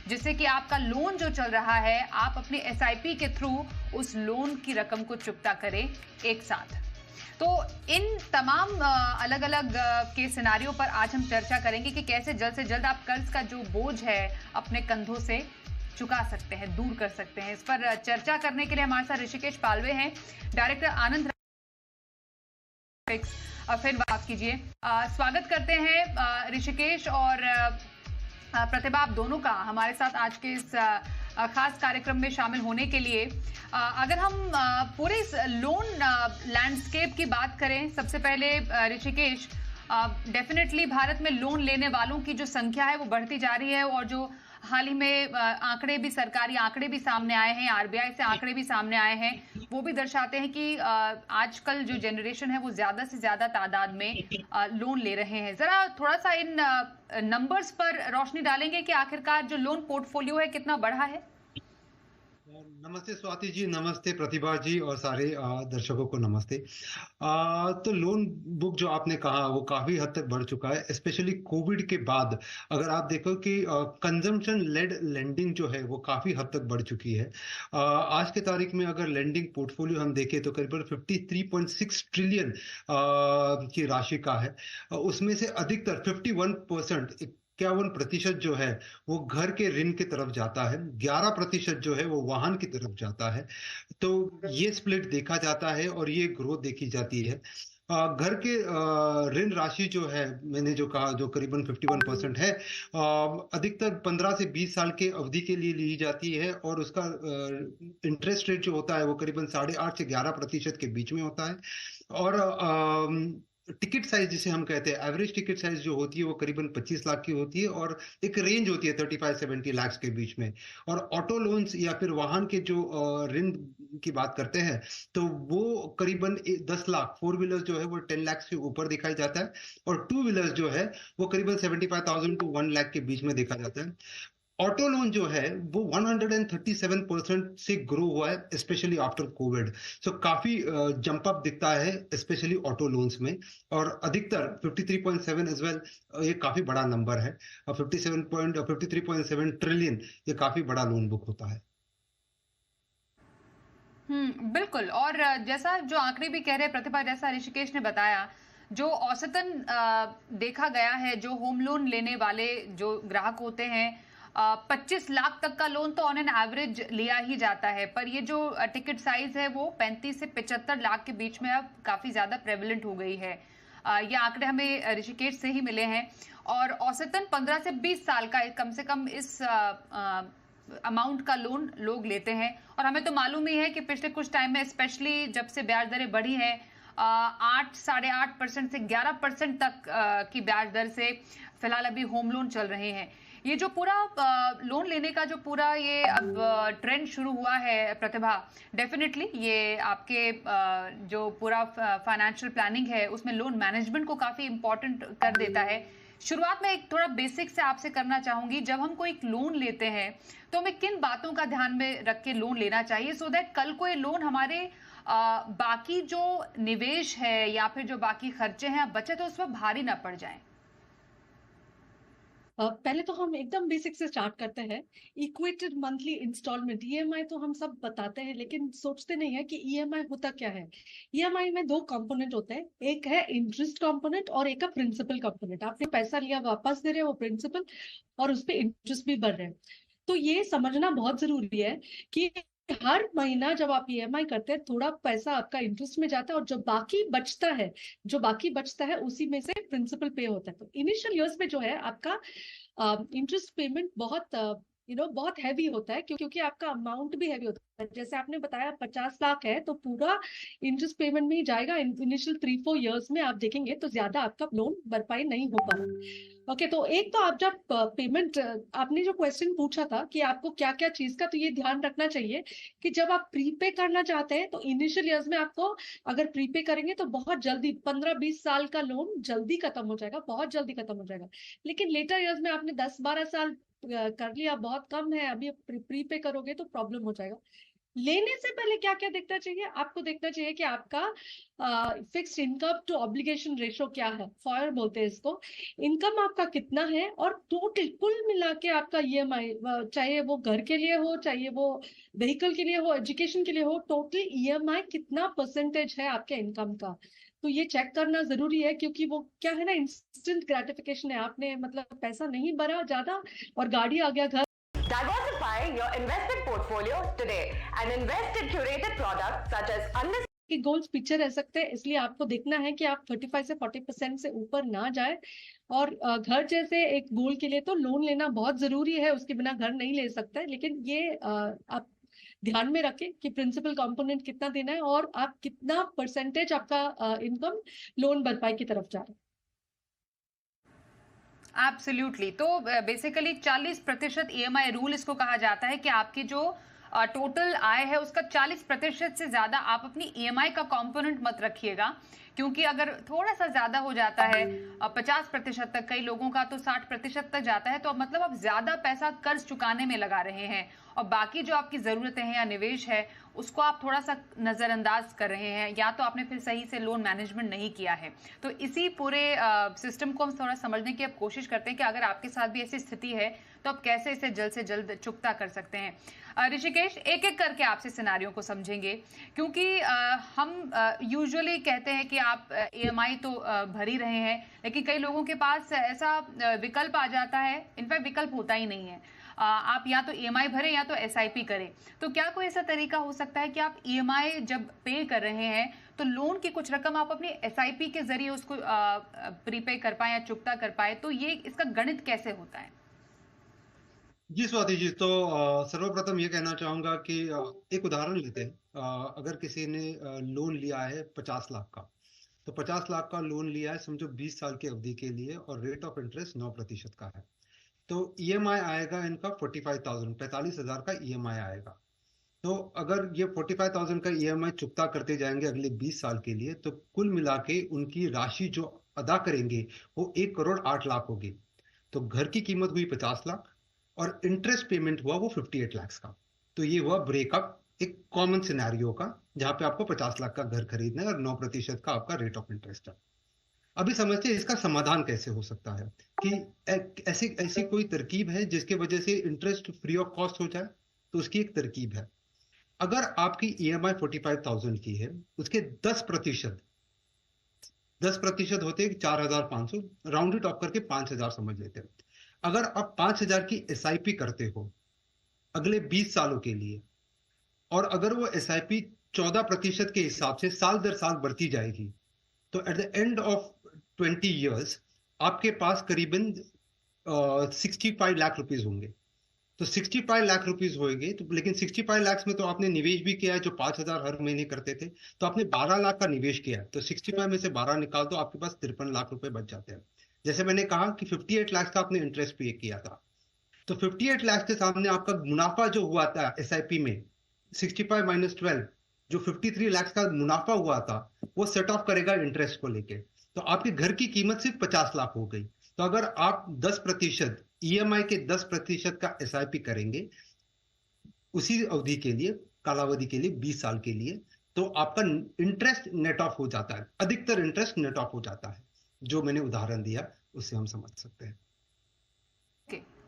जिससे कि आपका लोन जो चल रहा है आप अपने एसआईपी के थ्रू उस लोन की रकम को चुकता करें एक साथ। तो इन तमाम अलग अलग के सिनारियों पर आज हम चर्चा करेंगे कि कैसे जल्द से जल्द आप कर्ज का जो बोझ है अपने कंधों से चुका सकते हैं, दूर कर सकते हैं। इस पर चर्चा करने के लिए हमारे साथ ऋषिकेश पालवे हैं, डायरेक्टर आनंद। फिर बात कीजिए। स्वागत करते हैं ऋषिकेश और प्रतिभा, आप दोनों का हमारे साथ आज के इस खास कार्यक्रम में शामिल होने के लिए। अगर हम पूरे इस लोन लैंडस्केप की बात करें, सबसे पहले ऋषिकेश, डेफिनेटली भारत में लोन लेने वालों की जो संख्या है वो बढ़ती जा रही है और जो हाल ही में आंकड़े भी, सरकारी आंकड़े भी सामने आए हैं, आरबीआई से आंकड़े भी सामने आए हैं, वो भी दर्शाते हैं कि आजकल जो जनरेशन है वो ज्यादा से ज्यादा तादाद में लोन ले रहे हैं। जरा थोड़ा सा इन नंबर्स पर रोशनी डालेंगे कि आखिरकार जो लोन पोर्टफोलियो है कितना बढ़ा है? नमस्ते स्वाति जी, नमस्ते प्रतिभा जी और सारे दर्शकों को नमस्ते। तो लोन बुक जो आपने कहा वो काफी हद तक बढ़ चुका है, स्पेशली कोविड के बाद। अगर आप देखो कि कंजम्पशन लेड लेंडिंग जो है वो काफी हद तक बढ़ चुकी है। आज के तारीख में अगर लेंडिंग पोर्टफोलियो हम देखें तो करीबन 53.6 ट्रिलियन की राशि का है। उसमें से अधिकतर 51%, 51% जो है वो घर के ऋण की तरफ जाता है, 11% जो है वो वाहन की तरफ जाता है। तो ये स्प्लिट देखा जाता है और ये ग्रोथ देखी जाती है। घर के ऋण राशि जो है, मैंने जो कहा, जो करीबन 51% है, अधिकतर 15 से 20 साल के अवधि के लिए ली जाती है और उसका इंटरेस्ट रेट जो होता है वो करीबन 8.5 से 11% के बीच में होता है। और टिकट साइज जिसे हम कहते हैं, एवरेज टिकट साइज जो होती है वो करीबन 25 लाख की होती है और एक रेंज होती है 35-70 लाख के बीच में। और ऑटो लोन्स या फिर वाहन के जो ऋण की बात करते हैं तो वो करीबन 10 लाख, फोर व्हीलर जो है वो 10 लाख से ऊपर दिखाई जाता है और टू व्हीलर जो है वो करीबन 75,000 टू 1 लाख के बीच में देखा जाता है। ऑटो लोन जो है वो 137% से ग्रो हुआ है, स्पेशली आफ्टर कोविड। सो काफी जंप अप दिखता है स्पेशली ऑटो लोन्स में। और अधिकतर 53.7 एज वेल, ये काफी बड़ा नंबर है। 53.7 ट्रिलियन ये काफी बड़ा लोन बुक होता है। बिल्कुल। और जैसा जो आंकड़े भी कह रहे हैं प्रतिभा, जैसा ऋषिकेश ने बताया, जो औसतन देखा गया है, जो होम लोन लेने वाले जो ग्राहक होते हैं, 25 लाख तक का लोन तो ऑन एन एवरेज लिया ही जाता है, पर ये जो टिकट साइज है वो 35 से 75 लाख के बीच में अब काफी ज्यादा प्रेवलेंट हो गई है। ये आंकड़े हमें ऋषिकेश से ही मिले हैं और औसतन 15 से 20 साल का कम से कम इस अमाउंट का लोन लोग लेते हैं। और हमें तो मालूम ही है कि पिछले कुछ टाइम में, स्पेशली जब से ब्याज दरें बढ़ी हैं, 8-8.5% से 11% तक की ब्याज दर से फिलहाल अभी होम लोन चल रहे हैं। ये जो पूरा लोन लेने का जो पूरा ये अब ट्रेंड शुरू हुआ है प्रतिभा, डेफिनेटली ये आपके जो पूरा फाइनेंशियल प्लानिंग है उसमें लोन मैनेजमेंट को काफी इंपॉर्टेंट कर देता है। शुरुआत में एक थोड़ा बेसिक से आपसे करना चाहूंगी, जब हम कोई लोन लेते हैं तो हमें किन बातों का ध्यान में रख के लोन लेना चाहिए, सो दैट कल को ये लोन हमारे बाकी जो निवेश है या फिर जो बाकी खर्चे हैं, बचत है, उस पर भारी ना पड़ जाए? पहले तो हम एकदम बेसिक से स्टार्ट करते हैं। इक्वेटेड मंथली इंस्टॉलमेंट, ईएमआई तो हम सब बताते हैं लेकिन सोचते नहीं है कि ईएमआई होता क्या है। ईएमआई में दो कंपोनेंट होते हैं, एक है इंटरेस्ट कंपोनेंट और एक है प्रिंसिपल कंपोनेंट। आपने पैसा लिया, वापस दे रहे हो वो प्रिंसिपल, और उस पर इंटरेस्ट भी बढ़ रहे हैं। तो ये समझना बहुत जरूरी है कि हर महीना जब आप ईएमआई करते हैं थोड़ा पैसा आपका इंटरेस्ट में जाता है और जो बाकी बचता है उसी में से प्रिंसिपल पे होता है। तो इनिशियल ईयर्स में जो है आपका इंटरेस्ट पेमेंट बहुत हैवी होता है, क्योंकि आपका अमाउंट भी हैवी होता है। जैसे आपने बताया 50 लाख है तो पूरा इंटरेस्ट पेमेंट में ही जाएगा। इनिशियल 3-4 इयर्स में आप देखेंगे तो ज्यादा आपका लोन भरपाई नहीं हो पा रहा। ओके, तो एक तो आप जब पेमेंट, आपने जो क्वेश्चन पूछा था कि आपको क्या क्या चीज का, तो ये ध्यान रखना चाहिए कि जब आप प्रीपे करना चाहते हैं तो इनिशियल ईयर्स में आपको अगर प्रीपे करेंगे तो बहुत जल्दी 15-20 साल का लोन जल्दी खत्म हो जाएगा, बहुत जल्दी खत्म हो जाएगा। लेकिन लेटर ईयर्स में आपने 10-12 साल कर लिया, बहुत कम है, अभी प्रीपे करोगे तो प्रॉब्लम हो जाएगा। लेने से पहले क्या क्या देखना चाहिए? आपको देखना चाहिए कि आपका fixed income to obligation ratio क्या है, फॉर बोलते हैं इसको। इनकम आपका कितना है और टोटल कुल मिला के आपका ईएमआई, चाहे वो घर के लिए हो, चाहे वो व्हीकल के लिए हो, एजुकेशन के लिए हो, टोटल ईएमआई कितना परसेंटेज है आपके इनकम का। तो ये चेक करना जरूरी है, क्योंकि वो क्या है ना, इंस्टेंट ग्रेटिफिकेशन है। आपने मतलब पैसा नहीं भरा ज्यादा और गाड़ी आ गया घर। Diversify your investment portfolio today and invest in curated products such as कि गोल्स पीछे रह सकते हैं, इसलिए आपको देखना है कि आप 35 से 40% से ऊपर ना जाए। और घर जैसे एक गोल के लिए तो लोन लेना बहुत जरूरी है, उसके बिना घर नहीं ले सकते। लेकिन ये आप ध्यान में रखें कि प्रिंसिपल कंपोनेंट कितना देना है और आप कितना परसेंटेज आपका इनकम लोन भरपाई की तरफ जा रहा है। एब्सोल्युटली। तो बेसिकली 40% ईएमआई रूल इसको कहा जाता है कि आपकी जो टोटल आय है उसका 40% से ज्यादा आप अपनी ईएमआई का कंपोनेंट मत रखिएगा, क्योंकि अगर थोड़ा सा ज्यादा हो जाता है 50% तक, कई लोगों का तो 60% तक जाता है, तो मतलब आप ज्यादा पैसा कर्ज चुकाने में लगा रहे हैं और बाकी जो आपकी जरूरतें हैं या निवेश है उसको आप थोड़ा सा नजरअंदाज कर रहे हैं, या तो आपने फिर सही से लोन मैनेजमेंट नहीं किया है। तो इसी पूरे सिस्टम को हम थोड़ा समझने की अब कोशिश करते हैं कि अगर आपके साथ भी ऐसी स्थिति है तो आप कैसे इसे जल्द से जल्द चुकता कर सकते हैं। ऋषिकेश, एक एक करके आपसे सिनारियों को समझेंगे, क्योंकि हम यूजुअली कहते हैं कि आप ईएमआई तो भर ही रहे हैं, लेकिन कई लोगों के पास ऐसा विकल्प आ जाता है, इनफैक्ट विकल्प होता ही नहीं है। आप या तो ईएमआई भरें या तो एसआईपी करें। तो क्या कोई ऐसा तरीका हो सकता है कि आप ईएमआई जब पे कर रहे हैं तो लोन की कुछ रकम आप अपनी एसआईपी के जरिए उसको प्रीपे कर पाए या चुकता कर पाए? तो ये इसका गणित कैसे होता है? जी स्वाति जी, तो सर्वप्रथम ये कहना चाहूंगा कि एक उदाहरण लेते हैं। अगर किसी ने लोन लिया है 50 लाख का, तो 50 लाख का लोन लिया है समझो 20 साल की अवधि के लिए और रेट ऑफ इंटरेस्ट 9% का है। तो ईएमआई आएगा इनका 45,000 का ईएमआई आएगा। तो अगर ये 45,000 का ईएमआई चुकता करते जाएंगे अगले 20 साल के लिए, तो कुल मिला के उनकी राशि जो अदा करेंगे वो 1,08,00,000 होगी। तो घर की कीमत हुई 50 लाख और इंटरेस्ट पेमेंट हुआ वो 58 लाख का। तो ये हुआ ब्रेकअप एक कॉमन सिनेरियो का, जहां पे आपको 50 लाख का घर खरीदना है और 9% का आपका रेट ऑफ इंटरेस्ट है। अभी समझते हैं इसका समाधान कैसे हो सकता है, कि ऐसी ऐसी कोई तरकीब है जिसके वजह से इंटरेस्ट फ्री ऑफ कॉस्ट हो जाए। तो उसकी एक तरकीब है, अगर आपकी ईएमआई 45,000 की है, उसके 10% होते हैं 4,500, राउंड इट ऑफ करके 5,000 समझ लेते हैं। अगर आप 5,000 की एसआईपी करते हो अगले 20 सालों के लिए, और अगर वो एसआईपी 14% के हिसाब से साल दर साल बढ़ती जाएगी, तो at the end of 20 years आपके पास करीबन 65 लाख रुपीस होंगे। तो 65 लाख रुपीस होंगे, तो लेकिन 65 लाख में तो आपने निवेश भी किया है जो 5,000 हर महीने करते थे, तो आपने 12 लाख का निवेश किया है, तो 65 में से 12 निकाल दो, आपके पास 53 लाख रुपए बच जाते हैं। जैसे मैंने कहा कि 58 लाख का आपने इंटरेस्ट पे किया था, तो 58 लाख के सामने आपका मुनाफा जो हुआ था एसआईपी में 65 माइनस 12, जो 53 लाख का मुनाफा हुआ था, वो सेट ऑफ करेगा इंटरेस्ट को लेके। तो आपके घर की कीमत सिर्फ 50 लाख हो गई। तो अगर आप 10% ईएमआई के 10% का एसआईपी करेंगे उसी अवधि के लिए, कालावधि के लिए 20 साल के लिए, तो आपका इंटरेस्ट नेट ऑफ हो जाता है, अधिकतर इंटरेस्ट नेट ऑफ हो जाता है। जो मैंने उदाहरण दिया उससे हम समझ सकते हैं।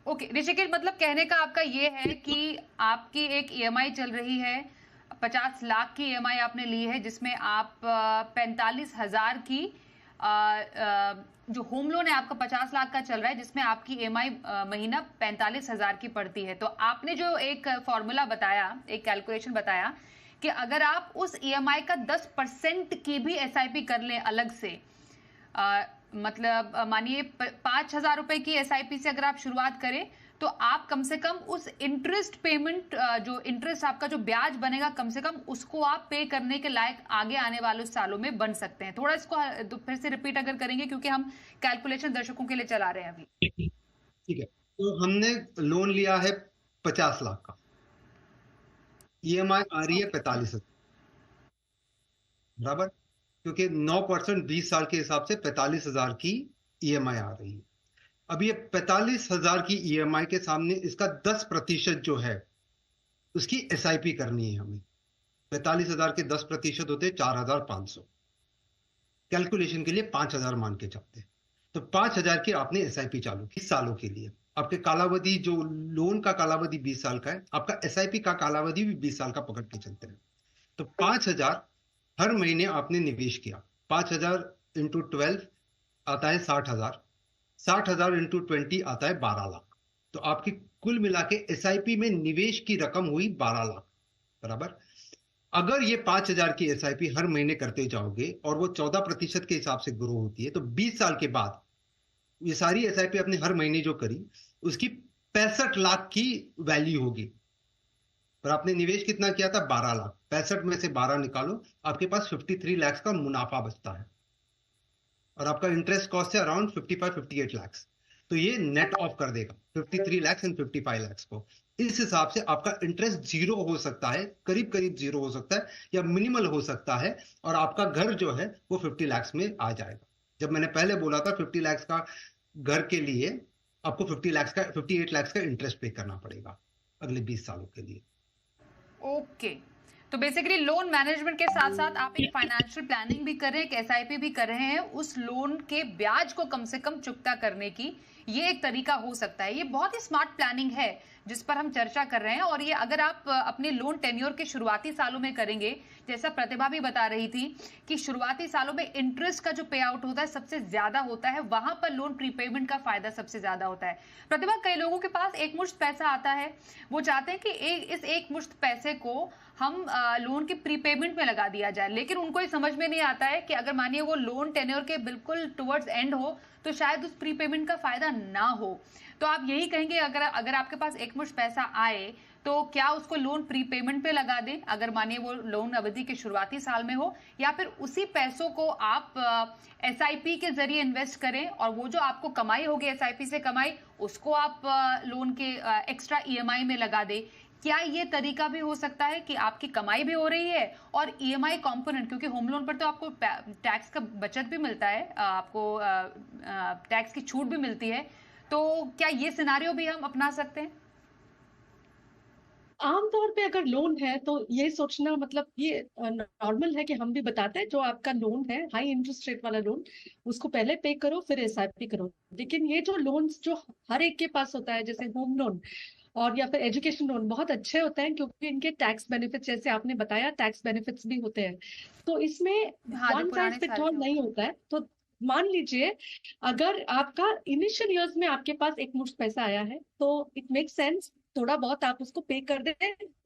ओके ऋषिकेश, मतलब कहने का आपका ये है कि आपकी एक ईएमआई चल रही है, 50 लाख की ईएमआई आपने ली है, जिसमें आप 45,000 की जो होम लोन है आपका 50 लाख का चल रहा है, जिसमें आपकी ईएमआई महीना 45,000 की पड़ती है। तो आपने जो एक फॉर्मूला बताया, एक कैलकुलेशन बताया कि अगर आप उस ईएमआई का 10% की भी एसआईपी कर लें अलग से, मतलब मानिए 5,000 रुपए की एसआईपी से अगर आप शुरुआत करें, तो आप कम से कम उस इंटरेस्ट पेमेंट, जो इंटरेस्ट आपका जो ब्याज बनेगा, कम से कम उसको आप पे करने के लायक आगे आने वाले सालों में बन सकते हैं। थोड़ा इसको फिर से रिपीट अगर करेंगे, क्योंकि हम कैलकुलेशन दर्शकों के लिए चला रहे हैं अभी। ठीक है, तो हमने लोन लिया है 50 लाख का, ईएमआई आ रही है 45,000, बराबर, क्योंकि 9% 20 साल के हिसाब से 45,000 की ईएमआई आ रही है। अब ये 45,000 की ईएमआई के सामने इसका 10% जो है उसकी SIP करनी है हमें। 45,000 के 10% होते 4,500, कैलकुलेशन के लिए 5,000 मान के चलते हैं। तो 5,000 की आपने SIP चालू की सालों के लिए। आपके कालावधि, जो लोन का कालावधि 20 साल का है, आपका SIP का कालावधि भी 20 साल का पकड़ के चलते हैं। तो 5,000 हर महीने आपने निवेश किया, 5,000 इंटू 12 आता है 60,000, 60,000 इंटू 20 आता है 12 लाख। तो आपकी कुल मिला के SIP में निवेश की रकम हुई 12 लाख, बराबर। अगर ये 5,000 की SIP हर महीने करते जाओगे और वो 14% के हिसाब से ग्रो होती है, तो 20 साल के बाद ये सारी SIP आपने हर महीने जो करी, उसकी 65 लाख की वैल्यू होगी। और आपने निवेश कितना किया था? 12 लाख। 65 में से 12 निकालो, आपके पास 53 लाख का मुनाफा बचता है। और आपका इंटरेस्ट कॉस्ट है अराउंड 55-58 लाख। तो ये नेट ऑफ कर देगा 53 लाख एंड 55 लाख को। इस हिसाब से आपका इंटरेस्ट जीरो हो सकता है, करीब करीब जीरो हो सकता है, या मिनिमल हो सकता है, और आपका घर जो है वो 50 लाख में आ जाएगा। जब मैंने पहले बोला था 50 लाख का घर के लिए आपको 58 लाख का इंटरेस्ट पे करना पड़ेगा अगले 20 सालों के लिए। ओके, तो बेसिकली लोन मैनेजमेंट के साथ साथ आप एक फाइनेंशियल प्लानिंग भी कर रहे हैं, एक SIP भी कर रहे हैं, उस लोन के ब्याज को कम से कम चुकता करने की ये एक तरीका हो सकता है। ये बहुत ही स्मार्ट प्लानिंग है जिस पर हम चर्चा कर रहे हैं। और ये अगर आप अपने लोन टेन्योर के शुरुआती सालों में करेंगे, जैसा प्रतिभा भी बता रही थी कि शुरुआती सालों में इंटरेस्ट का जो पे आउट होता है सबसे ज्यादा होता है, वहां पर लोन प्रीपेमेंट का फायदा सबसे ज्यादा होता है। प्रतिभा, कई लोगों के पास एक मुश्त पैसा आता है, वो चाहते हैं कि इस एक मुश्त पैसे को हम लोन के प्रीपेमेंट में लगा दिया जाए, लेकिन उनको ये समझ में नहीं आता है कि अगर मानिए वो लोन टेन्योर के बिल्कुल टुवर्ड्स एंड हो तो शायद उस प्रीपेमेंट का फायदा ना हो। तो आप यही कहेंगे अगर आपके पास एक मुश्त पैसा आए तो क्या उसको लोन प्रीपेमेंट पे लगा दें, अगर मानिए वो लोन अवधि के शुरुआती साल में हो, या फिर उसी पैसों को आप SIP के जरिए इन्वेस्ट करें और वो जो आपको कमाई होगी SIP से कमाई, उसको आप लोन के एक्स्ट्रा EMI में लगा दें। क्या ये तरीका भी हो सकता है कि आपकी कमाई भी हो रही है और EMI कंपोनेंट, क्योंकि होम लोन पर तो आपको टैक्स का बचत भी मिलता है, आपको टैक्स की छूट भी मिलती है, तो क्या ये सिनारियो भी हम अपना सकते हैं? आमतौर पे अगर लोन है तो ये सोचना, मतलब ये नॉर्मल है कि हम भी बताते हैं जो आपका लोन है हाई इंटरेस्ट रेट वाला लोन, उसको पहले पे करो फिर SIP करो। लेकिन ये जो लोन्स जो हर एक के पास होता है, जैसे होम लोन और या फिर एजुकेशन लोन, बहुत अच्छे होते हैं क्योंकि इनके टैक्स बेनिफिट्स, जैसे आपने बताया, टैक्स बेनिफिट्स भी होते हैं। तो इसमें हाँ, जो वन पुराने साइज फिट साल ऑल के नहीं होता है। तो मान लीजिए अगर आपका इनिशियल ईयर्स में आपके पास एक मुश्त पैसा आया है तो इट मेक सेंस थोड़ा बहुत आप उसको पे कर दें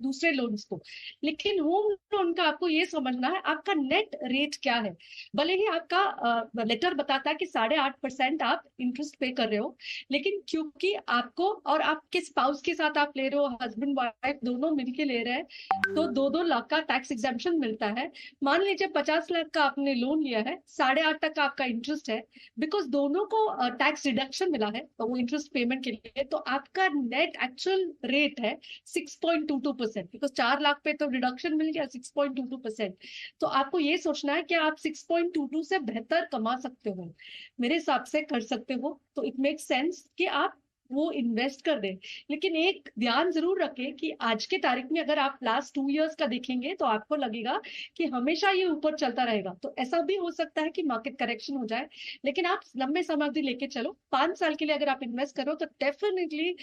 दूसरे लोन्स को। लेकिन होम लोन का आपको ये समझना है आपका नेट रेट क्या है। भले ही आपका लेटर बताता है कि 8.5% आप इंटरेस्ट पे कर रहे हो, लेकिन क्योंकि आपको और आपके स्पाउस के साथ आप ले रहे हो, हस्बैंड वाइफ दोनों मिलके ले रहे हैं, तो 2-2 लाख का टैक्स एग्जेम्पशन मिलता है। मान लीजिए 50 लाख का आपने लोन लिया है, 8.5 तक का आपका इंटरेस्ट है, बिकॉज दोनों को टैक्स रिडक्शन मिला है तो वो इंटरेस्ट पेमेंट के लिए, तो आपका नेट एक्चुअल रेट है 6.22%, बिकॉज 4 लाख पे तो रिडक्शन मिल गया 6.22%। तो आपको ये सोचना है कि आप 6.22 से बेहतर कमा सकते हो, मेरे हिसाब से कर सकते हो, तो इट मेक सेंस कि आप वो इन्वेस्ट कर दें। लेकिन एक ध्यान जरूर रखें कि आज के तारीख में अगर आप लास्ट 2 इयर्स का देखेंगे तो आपको लगेगा कि हमेशा ये ऊपर चलता रहेगा। तो ऐसा भी हो सकता है कि मार्केट करेक्शन हो जाए, लेकिन आप लंबे समय अवधि लेके चलो। 5 साल के लिए अगर आप इन्वेस्ट करो तो डेफिनेटली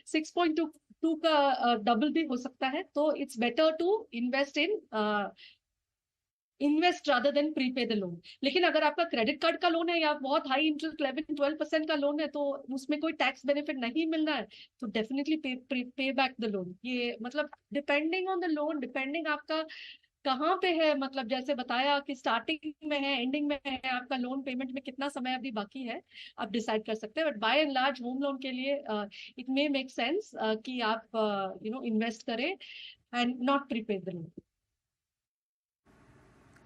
6.22 का डबल भी हो सकता है। तो it's better to invest rather than prepay the loan. लेकिन अगर आपका क्रेडिट कार्ड का लोन है या बहुत हाई इंटरेस्ट 11-12% का लोन है तो उसमें कोई टैक्स बेनिफिट नहीं मिल रहा है, तो डेफिनेटली पे बैक द लोन। ये मतलब depending on the loan, depending आपका कहाँ पे है, मतलब जैसे बताया कि स्टार्टिंग में है, एंडिंग में है, आपका लोन पेमेंट में कितना समय अभी बाकी है, आप डिसाइड कर सकते हैं। But by and large home loan के लिए इट मे मेक सेंस कि आप इन्वेस्ट करें and not prepay the loan.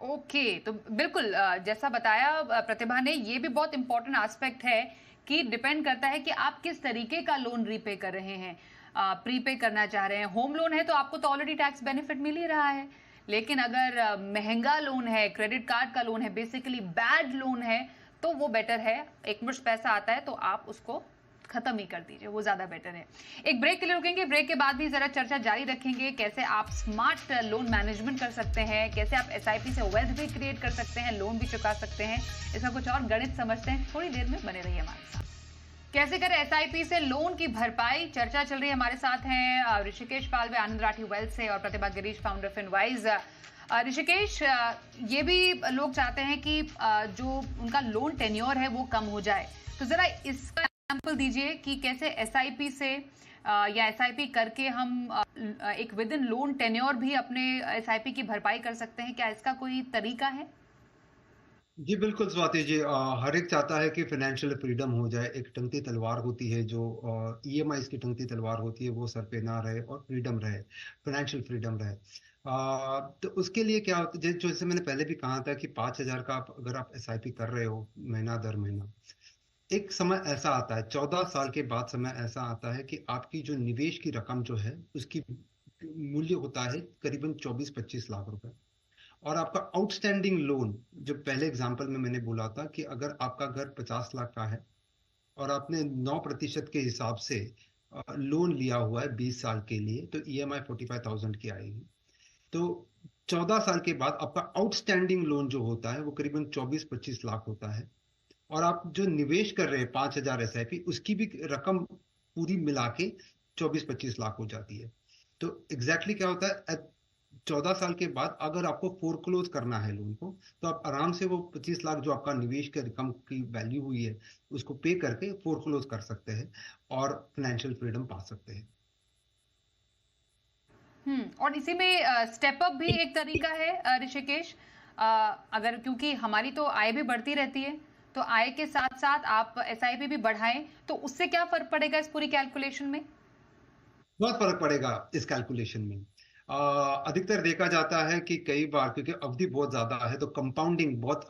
Okay, तो बिल्कुल जैसा बताया प्रतिभा ने, ये भी बहुत इंपॉर्टेंट एस्पेक्ट है कि डिपेंड करता है कि आप किस तरीके का लोन रीपे कर रहे हैं, प्रीपे करना चाह रहे हैं। होम लोन है तो आपको तो ऑलरेडी टैक्स बेनिफिट मिल ही रहा है, लेकिन अगर महंगा लोन है, क्रेडिट कार्ड का लोन है, बेसिकली बैड लोन है, तो वो बेटर है। एक मुश्त पैसा आता है तो आप उसको खत्म ही कर दीजिए, वो ज्यादा बेटर है। एक ब्रेक के लिए रुकेंगे, ब्रेक के बाद भी जरा चर्चा जारी रखेंगे कैसे आप स्मार्ट लोन मैनेजमेंट कर सकते हैं, कैसे आप एसआईपी से वेल्थ भी क्रिएट कर सकते हैं, लोन भी चुका सकते हैं। इसका कुछ और गणित समझते हैं, थोड़ी देर में बने रहिए हमारे साथ। कैसे करें एसआईपी से लोन की भरपाई, चर्चा चल रही है। हमारे साथ हैं ऋषिकेश पालवे आनंद राठी वेल्थ से और प्रतिभा गिरीश फाउंडर फिनवाइज। ऋषिकेश, ये भी लोग चाहते हैं कि जो उनका लोन टेन्योर है वो कम हो जाए, तो जरा इसका एग्जांपल दीजिए कि कैसे एसआईपी से या एसआईपी करके हम एक विद इन लोन टेन्योर भी अपने एसआईपी की भरपाई कर सकते हैं। क्या इसका कोई तरीका है? जी बिल्कुल स्वाति जी, हर एक चाहता है कि फाइनेंशियल फ्रीडम हो जाए। एक टंगती तलवार होती है जो ईएमआई की टंगती तलवार होती है, वो सर पे ना रहे और फ्रीडम रहे, फाइनेंशियल फ्रीडम रहे। तो उसके लिए क्या होता है, जैसे मैंने पहले भी कहा था कि 5,000 का अगर आप एसआईपी कर रहे हो महीना दर महीना, एक समय ऐसा आता है 14 साल के बाद समय ऐसा आता है कि आपकी जो निवेश की रकम जो है उसकी मूल्य होता है करीबन 24-25 लाख रुपए। और आपका आउटस्टैंडिंग लोन, जो पहले एग्जांपल में मैंने बोला था कि अगर आपका घर 50 लाख का है और आपने 9% के हिसाब से लोन लिया हुआ है 20 साल के लिए, तो ईएमआई 45,000 की आएगी। तो 14 साल के बाद आपका आउटस्टैंडिंग लोन जो होता है वो करीबन 24-25 लाख होता है। और आप जो निवेश कर रहे हैं 5,000 एसआईपी, उसकी भी रकम पूरी मिला के 24-25 लाख हो जाती है। तो एग्जैक्टली क्या होता है, 14 साल के बाद अगर आपको फोरक्लोज करना है लोन को, तो आप आराम से वो 25 लाख जो आपका निवेश की रकम की वैल्यू हुई है उसको पे करके फोरक्लोज कर सकते हैं और फाइनेंशियल फ्रीडम पा सकते हैं। और इसी में स्टेप अप भी एक तरीका है ऋषिकेश। अगर क्योंकि हमारी तो आय भी बढ़ती रहती है, तो आय के साथ साथ आप एसआईपी भी बढ़ाएं, तो उससे क्या फर्क पड़ेगा इस पूरी कैलकुलेशन में? बहुत फर्क पड़ेगा इस कैलकुलेशन में। अधिकतर देखा जाता है कि कई बार क्योंकि अवधि बहुत ज्यादा है तो कंपाउंडिंग बहुत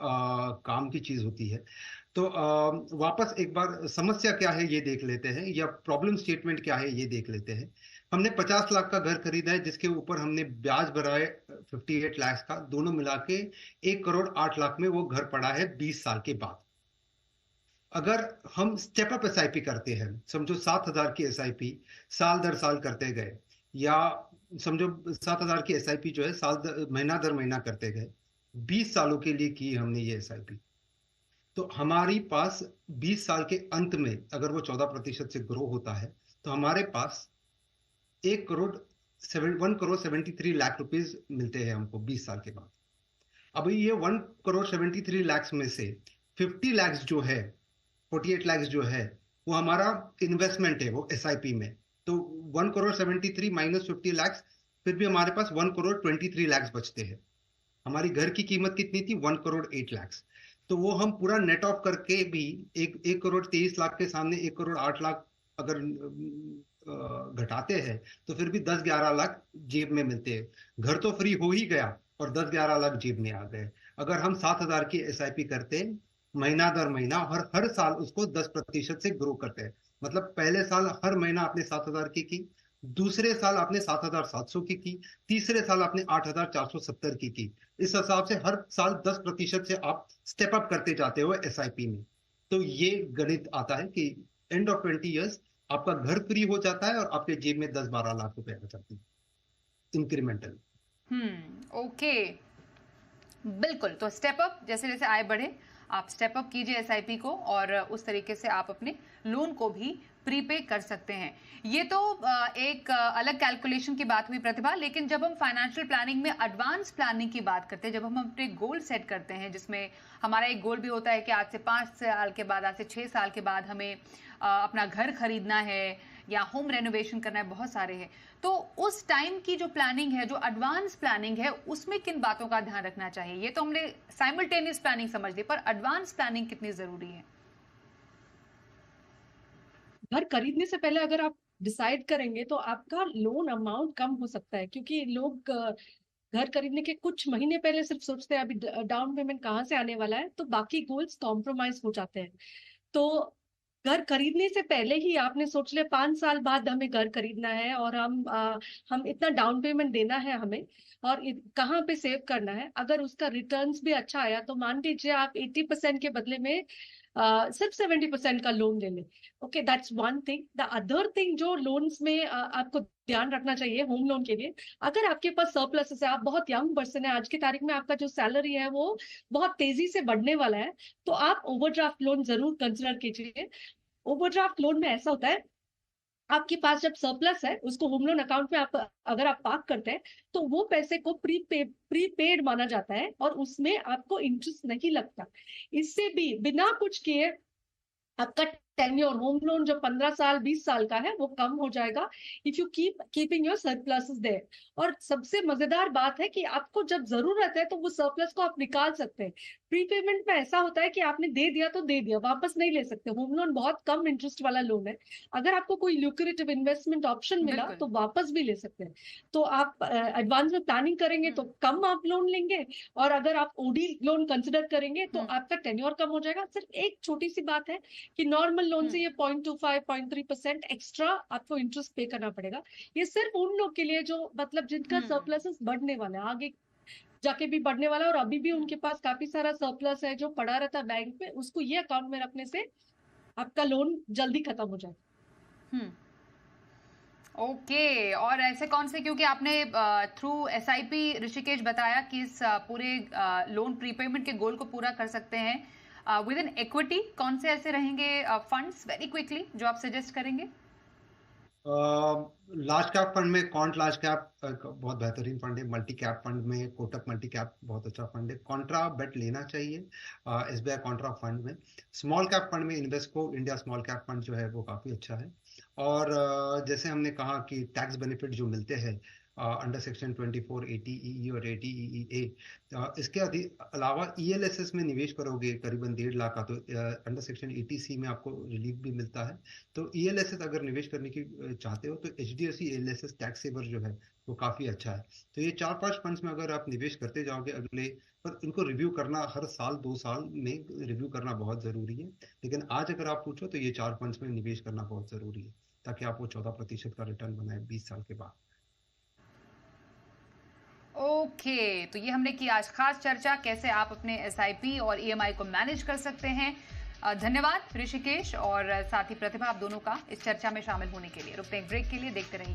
काम की चीज होती है। तो वापस एक बार समस्या क्या है ये देख लेते हैं, या प्रॉब्लम स्टेटमेंट क्या है ये देख लेते हैं। हमने 50 लाख का घर खरीदा है जिसके ऊपर हमने ब्याज भरा है 58 लाख का, दोनों मिला के 1,08,00,000 में वो घर पड़ा है 20 साल के बाद। अगर हम स्टेप अप एसआईपी करते हैं, समझो 7,000 की एसआईपी साल दर साल करते गए, या समझो 7,000 की एसआईपी जो है महीना दर महीना करते गए, 20 सालों के लिए की हमने ये एसआईपी, तो हमारी पास 20 साल के अंत में अगर वो 14% से ग्रो होता है तो हमारे पास 1,73 लाख रुपीज मिलते हैं हमको 20 साल के बाद। अभी ये 1,73 लाख में से 50 लाख जो है, 48 लाख जो है वो हमारा इन्वेस्टमेंट है वो एसआईपी में। तो 1,73 माइनस 50 लाख, फिर भी हमारे पास 1,23 लाख बचते हैं। हमारी घर की कीमत कितनी थी? 1,08 लाख। तो वो हम पूरा नेट ऑफ करके भी 1,23 लाख के सामने 1,08 लाख अगर घटाते हैं तो फिर भी 10-11 लाख जेब में मिलते हैं। घर तो फ्री हो ही गया और 10-11 लाख जेब में आ गए। अगर हम 7,000 की एसआईपी करते हैं महीना दर महीना और हर साल उसको 10% से ग्रो करते हैं, मतलब पहले साल हर महीना आपने 7,000 की, दूसरे साल आपने 7,700 की, तीसरे साल आपने 8,470 की। इस हिसाब से हर साल 10% से आप स्टेप अप करते जाते हो एसआईपी में। तो ये गणित आता है कि एंड ऑफ 20 इयर्स आपका घर फ्री हो जाता है और आपके जेब में 10-12 लाख रुपए आ जाते हैं इंक्रीमेंटल। ओके, बिल्कुल। तो स्टेप अप, जैसे जैसे आय बढ़े आप स्टेप अप कीजिए एसआईपी को, और उस तरीके से आप अपने लोन को भी प्रीपे कर सकते हैं। ये तो एक अलग कैलकुलेशन की बात हुई प्रतिभा, लेकिन जब हम फाइनेंशियल प्लानिंग में एडवांस प्लानिंग की बात करते हैं, जब हम अपने गोल सेट करते हैं, जिसमें हमारा एक गोल भी होता है कि आज से 5 साल के बाद, आज से 6 साल के बाद हमें अपना घर खरीदना है या होम रेनोवेशन करना है, बहुत सारे हैं, तो उस टाइम की जो प्लानिंग है, जो एडवांस प्लानिंग है, उसमें किन बातों का ध्यान रखना चाहिए? ये तो हमने साइमल्टेनियस प्लानिंग समझ ली, पर एडवांस प्लानिंग कितनी जरूरी है? घर खरीदने से पहले अगर आप डिसाइड करेंगे तो आपका लोन अमाउंट कम हो सकता है, क्योंकि लोग घर खरीदने के कुछ महीने पहले सिर्फ सोचते हैं अभी डाउन पेमेंट कहाँ से आने वाला है, तो बाकी गोल्स कॉम्प्रोमाइज हो जाते हैं। तो घर खरीदने से पहले ही आपने सोच लिया 5 साल बाद हमें घर खरीदना है और हम इतना डाउन पेमेंट देना है हमें, और कहाँ पे सेव करना है। अगर उसका रिटर्न्स भी अच्छा आया तो मान लीजिए आप 80% के बदले में सिर्फ 70% का लोन ले ले। Okay, that's one thing. The other thing जो लोन्स में आपको ध्यान रखना चाहिए होम लोन के लिए, अगर आपके पास सरप्लस है, आप बहुत यंग पर्सन है, आज की तारीख में आपका जो सैलरी है वो बहुत तेजी से बढ़ने वाला है, तो आप ओवरड्राफ्ट लोन जरूर कंसिडर कीजिए। ओवरड्राफ्ट लोन में ऐसा होता है, आपके पास जब सरप्लस है उसको होम लोन अकाउंट में आप अगर आप पार्क करते हैं तो वो पैसे को प्रीपेड माना जाता है और उसमें आपको इंटरेस्ट नहीं लगता। इससे भी बिना कुछ किए आपका टेन्योर होम लोन जो 15 साल 20 साल का है वो कम हो जाएगा, if you keeping your surpluses there. और सबसे मजेदार बात है कि आपको जब जरूरत है तो वो सरप्लस को आप निकाल सकते हैं। प्रीपेमेंट में ऐसा होता है कि आपने दे दिया तो दे दिया, वापस नहीं ले सकते। होम लोन बहुत कम इंटरेस्ट वाला लोन है, अगर आपको कोई ल्यूक्रेटिव इन्वेस्टमेंट ऑप्शन मिला बिल्कुल। तो वापस भी ले सकते हैं। तो आप एडवांस में प्लानिंग करेंगे तो कम आप लोन लेंगे, और अगर आप ओडी लोन कंसिडर करेंगे तो आपका टेन्योर कम हो जाएगा। सिर्फ एक छोटी सी बात है कि नॉर्मल लोन से ये 0.25 0.3% एक्स्ट्रा आपको इंटरेस्ट पे करना पड़ेगा। ये सिर्फ उन लोग के लिए जो मतलब जिनका सरप्लस बढ़ने वाला है, आगे जाके भी बढ़ने वाला है, और अभी भी उनके पास काफी सारा सरप्लस है जो पड़ा रहता है बैंक में, उसको ये अकाउंट में रखने से आपका लोन जल्दी खत्म हो जाए। ओके, और ऐसे कौन से, क्योंकि आपने थ्रू एसआईपी ऋषिकेश बताया कि इस पूरे लोन प्रीपेमेंट के गोल को पूरा कर सकते हैं विद इन इक्विटी, कौन से ऐसे रहेंगे फंड्स वेरी क्विकली जो आप सजेस्ट करेंगे? लार्ज कैप फंड में क्वांट लार्ज कैप बहुत बेहतरीन फंड है। मल्टी कैप फंड में कोटक मल्टी कैप बहुत अच्छा फंड है। कॉन्ट्रा बेट लेना चाहिए एसबीआई कॉन्ट्रा फंड में। स्मॉल कैप फंड में Invesco India small cap fund जो है वो काफ़ी अच्छा है। और जैसे हमने कहा कि टैक्स बेनिफिट जो मिलते हैं अंडर सेक्शन 24 ATEE और ATEEA, इसके अलावा ELSS में निवेश करोगे करीबन 1.5 लाख का, तो अंडर सेक्शन 80C में आपको रिलीफ भी मिलता है। तो ELSS अगर निवेश करने की चाहते हो तो HDFC ELSS टैक्स सेवर जो है वो काफ़ी अच्छा है। तो ये 4-5 फंड्स में अगर आप निवेश करते जाओगे अगले, पर इनको रिव्यू करना हर साल 2 साल में रिव्यू करना बहुत ज़रूरी है। लेकिन आज अगर आप पूछो तो ये 4 फंड्स में निवेश करना बहुत ज़रूरी है ताकि आप वो 14% का रिटर्न बनाए 20 साल के बाद। ओके, तो ये हमने की आज खास चर्चा, कैसे आप अपने एसआईपी और ईएमआई को मैनेज कर सकते हैं। धन्यवाद ऋषिकेश और साथ ही प्रतिभा, आप दोनों का इस चर्चा में शामिल होने के लिए। रुकते हैं ब्रेक के लिए, देखते रहिए।